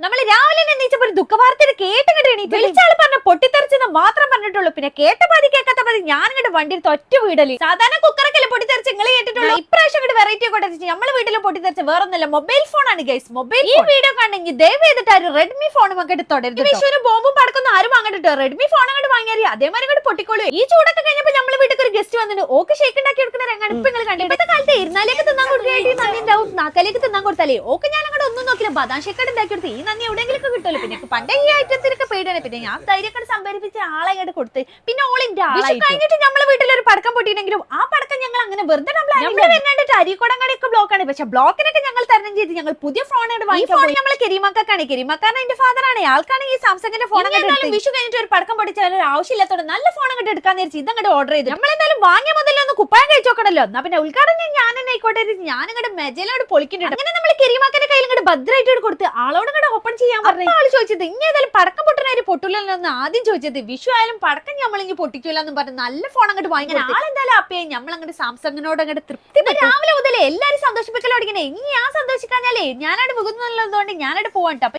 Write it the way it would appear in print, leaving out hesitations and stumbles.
നമ്മൾ രാവിലെ എണീച്ചപ്പോ ഒരു ദുഃഖവാർത്തയുടെ കേട്ടുകിട്ട് എണീറ്റ് വിളിച്ചാൾ പറഞ്ഞ പൊട്ടിത്തെറിച്ചെന്ന് മാത്രം പറഞ്ഞിട്ടുള്ളൂ. പിന്നെ കേട്ട പാതി കേൾക്കാത്ത പാതി ഞാൻ ഇങ്ങോട്ട് വണ്ടി ഒറ്റ വീടല്. സാധാരണ കുക്കറൊക്കെ പൊട്ടിത്തെറിച്ച് നിങ്ങൾ കേട്ടിട്ടുള്ളൂ. ഇപ്രാവശ്യം ഇങ്ങോട്ട് വെറൈറ്റി കൊണ്ടെത്തിച്ച് നമ്മളെ വീട്ടിൽ പൊട്ടിത്തെറിച്ച് വേറൊന്നല്ല, മൊബൈൽ ഫോണാണ് ഗൈസ്. മൊബൈൽ ഈ വീഡിയോ കണ്ടെങ്കിൽ ദയവ് ചെയ്തിട്ട് ആരും റെഡ്മി ഫോൺ അങ്ങോട്ട് തുടരുത്. വിഷുവിന് ബോംബും പടക്കൊന്നും ആരും വാങ്ങിട്ടോ. റെഡ്മി ഫോൺ അങ്ങോട്ട് വാങ്ങിയാൽ അതേമാതിരി അങ്ങോട്ട് പൊട്ടിക്കോളൂ. ഈ ചൂടൊക്കെ കഴിഞ്ഞപ്പോൾ നമ്മളെ വീട്ടിൽ ഒരു ഗസ്റ്റ് വന്നിട്ട് ഓക്ക് ഷേക്ക് ഉണ്ടാക്കി കൊടുക്കുന്ന രംഗാണ് ഇപ്പൊ നിങ്ങൾ കണ്ടത്. ഇപ്പോഴത്തെ കാലത്ത് ഇരുന്നാലേക്ക് തിന്നാൻ കൊടുത്തായിട്ട് നന്ദി ഉണ്ടാവും, നാക്കാലേക്ക് തിന്നാൻ കൊടുത്താലേ ഓക്ക് ഞാൻ അങ്ങോട്ട് ഒന്നും നോക്കില്ല. ബദാം ഷേക്ക് ഉണ്ടാക്കി കൊടുത്ത് ഈ നന്ദി എവിടെയെങ്കിലും കിട്ടുമല്ലോ. പിന്നെ പണ്ടേ ഈ ഐറ്റത്തിനൊക്കെ പേടിയാണ്. പിന്നെ ഞാൻ ധൈര്യം സംഭരിപ്പിച്ച ആളെ അങ്ങോട്ട് കൊടുത്ത് പിന്നെ ഓളിന്റെ ആളെ കഴിഞ്ഞിട്ട് നമ്മളെ വീട്ടിൽ ഒരു പടക്കം പൊട്ടിയിട്ടെങ്കിലും ആ പടക്കം ഞങ്ങൾ അങ്ങനെ വെറുതെ വന്നിട്ട് അരീക്കോടങ്ങാടിയൊക്കെ ബ്ലോക്കാണ്. പക്ഷെ ബ്ലോക്കിനൊക്കെ ഞങ്ങൾ തരണം ചെയ്ത് ഞങ്ങൾ പുതിയ ഫോൺ വാങ്ങിക്കാൻ നമ്മളെ കെരിമക്കാണ്. കെരിമക്കാരൻ എന്റെ ഫാദറാണ്. ആൾക്കാണ് ഈ സാംസങ്ങിന്റെ ഫോൺ വിഷു കഴിഞ്ഞിട്ട് ഒരു പടക്കം പൊട്ടിച്ചാൽ ഒരു ആവശ്യമില്ലാത്തോടെ നല്ല ഫോൺ അങ്ങോട്ട് എടുക്കാന്ന് വെച്ചാൽ ഇതങ്ങോട്ട് ഓർഡർ ചെയ്തു. നമ്മളെന്തായാലും വാങ്ങിയ മുതലേ ഒന്ന് കുപ്പായം കഴിച്ചു നോക്കണല്ലോ. എന്നാ പിന്നെ ഉദ്ഘാടനം ഞാൻ തന്നെ ആയിക്കോട്ടെ. ഞാൻ ഇങ്ങോട്ട് മെജലോട് പൊളിക്കുന്നുണ്ട്. അങ്ങനെ നമ്മൾ കെരിമാക്കന്റെ കയ്യിൽ ഇങ്ങോട്ട് ഭദ്രമായിട്ട് കൊടുത്ത് ആളോട് ഇങ്ങോട്ട് ഓപ്പൺ ചെയ്യാൻ പറഞ്ഞു. ആള് ചോദിച്ചത് ഇനി ഏതായാലും പടക്കം പൊട്ടുന്നവര് പൊട്ടില്ലല്ലോ എന്ന് ആദ്യം ചോദിച്ചത്. വിഷു ആയാലും പടക്കം നമ്മളിങ്ങി പൊട്ടിക്കില്ല എന്ന് പറഞ്ഞ് നല്ല ഫോൺ അങ്ങോട്ട് വാങ്ങിക്കാൻ ആളെന്തായാലും അപ്പേ നമ്മൾ അങ്ങോട്ട് സാംസങ്ങിനോട് അങ്ങോട്ട് തൃപ്തി. രാവിലെ മുതലേ എല്ലാരും സന്തോഷിപ്പിക്കലോ. ഇനി ഞാൻ സന്തോഷിക്കാഞ്ഞാലേ ഞാനവിടെ മുകുന്നതുകൊണ്ട് ഞാനവിടെ പോവാൻ.